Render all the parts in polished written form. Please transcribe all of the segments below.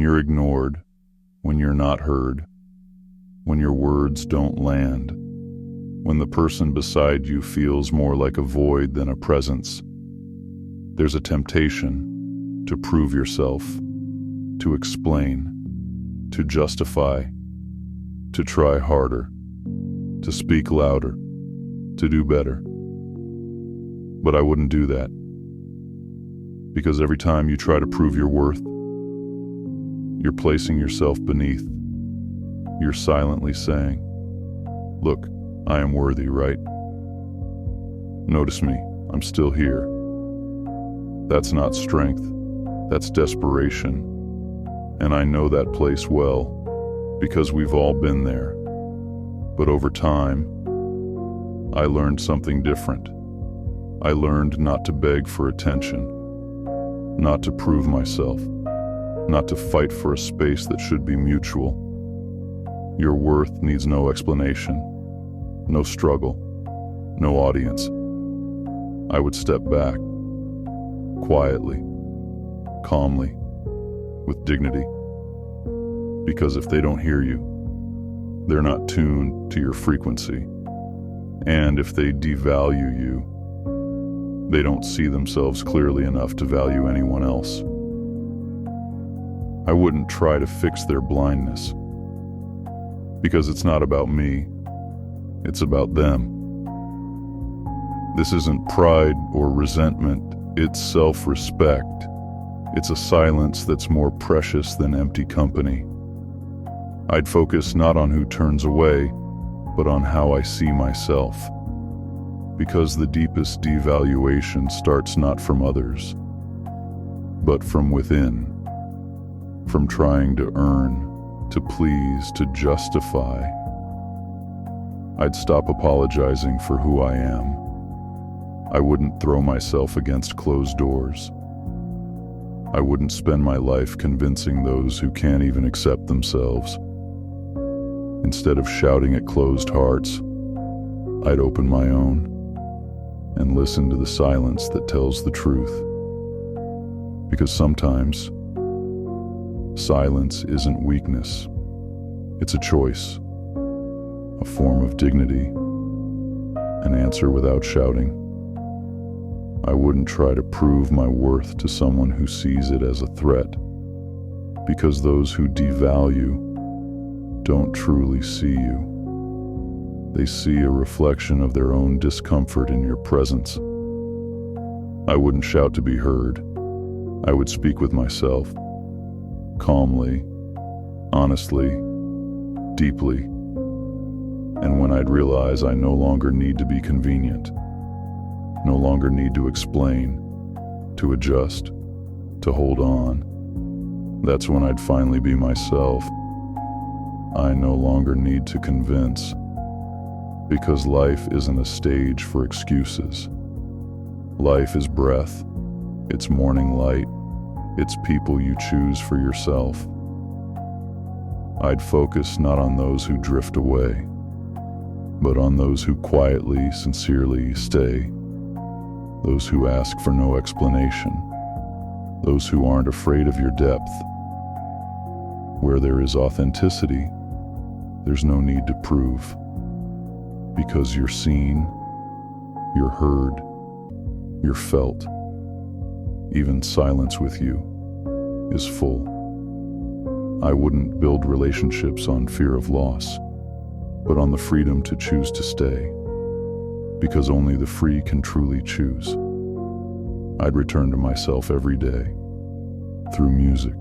you're ignored, when you're not heard, when your words don't land, when the person beside you feels more like a void than a presence, there's a temptation to prove yourself, to explain, to justify, to try harder, to speak louder, to do better. But I wouldn't do that. Because every time you try to prove your worth, you're placing yourself beneath. You're silently saying, "Look, I am worthy, right? Notice me, I'm still here." That's not strength, that's desperation. And I know that place well, because we've all been there. But over time, I learned something different. I learned not to beg for attention, not to prove myself, not to fight for a space that should be mutual. Your worth needs no explanation, no struggle, no audience. I would step back, quietly, calmly, with dignity. Because if they don't hear you, they're not tuned to your frequency. And if they devalue you, they don't see themselves clearly enough to value anyone else. I wouldn't try to fix their blindness, because it's not about me, it's about them. This isn't pride or resentment, it's self-respect. It's a silence that's more precious than empty company. I'd focus not on who turns away, but on how I see myself. Because the deepest devaluation starts not from others, but from within. From trying to earn, to please, to justify. I'd stop apologizing for who I am. I wouldn't throw myself against closed doors. I wouldn't spend my life convincing those who can't even accept themselves. Instead of shouting at closed hearts, I'd open my own and listen to the silence that tells the truth. Because sometimes, silence isn't weakness. It's a choice, a form of dignity, an answer without shouting. I wouldn't try to prove my worth to someone who sees it as a threat, because those who devalue don't truly see you. They see a reflection of their own discomfort in your presence. I wouldn't shout to be heard. I would speak with myself, calmly, honestly, deeply. And when I'd realize I no longer need to be convenient, no longer need to explain, to adjust, to hold on, that's when I'd finally be myself. I no longer need to convince, because life isn't a stage for excuses. Life is breath, it's morning light, it's people you choose for yourself. I'd focus not on those who drift away, but on those who quietly, sincerely stay. Those who ask for no explanation. Those who aren't afraid of your depth. Where there is authenticity, there's no need to prove. Because you're seen, you're heard, you're felt. Even silence with you is full. I wouldn't build relationships on fear of loss, but on the freedom to choose to stay. Because only the free can truly choose. I'd return to myself every day, through music,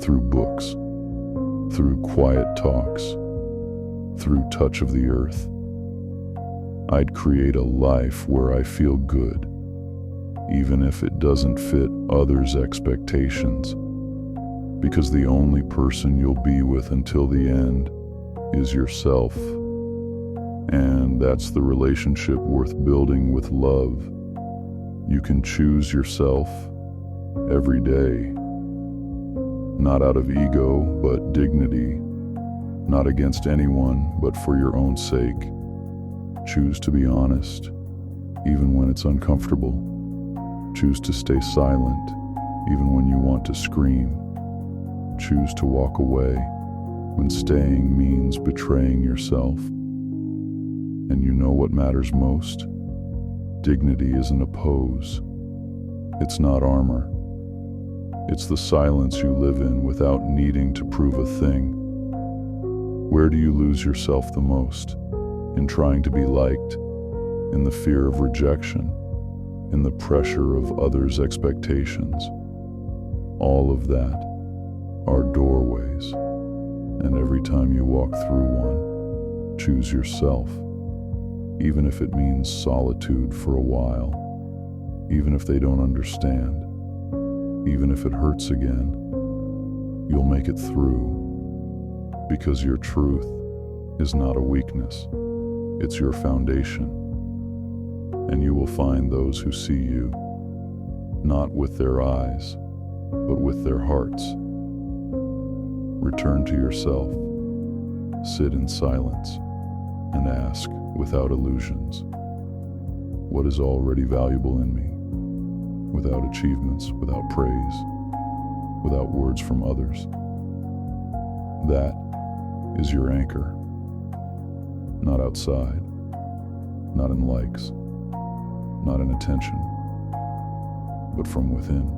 through books, through quiet talks, through touch of the earth. I'd create a life where I feel good, even if it doesn't fit others' expectations, because the only person you'll be with until the end is yourself. And that's the relationship worth building with love. You can choose yourself every day, not out of ego, but dignity, not against anyone, but for your own sake. Choose to be honest, even when it's uncomfortable. Choose to stay silent, even when you want to scream. choose to walk away when staying means betraying yourself. And you know what matters most? Dignity isn't a pose. It's not armor. It's the silence you live in without needing to prove a thing. Where do you lose yourself the most? In trying to be liked, in the fear of rejection, in the pressure of others' expectations. All of that are doorways, and every time you walk through one, choose yourself, even if it means solitude for a while, even if they don't understand, even if it hurts again. You'll make it through, because your truth is not a weakness, it's your foundation. And you will find those who see you, not with their eyes, but with their hearts. Return to yourself, sit in silence, and ask without illusions, what is already valuable in me, without achievements, without praise, without words from others. That is your anchor, not outside, not in likes, not in attention, but from within.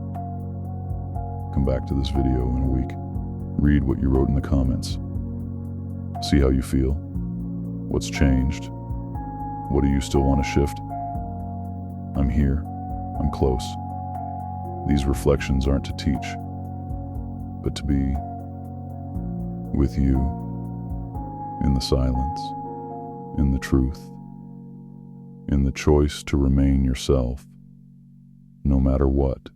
Come back to this video in a week. Read what you wrote in the comments. See how you feel. What's changed? What do you still want to shift? I'm here. I'm close. These reflections aren't to teach, but to be with you in the silence, in the truth, in the choice to remain yourself, no matter what.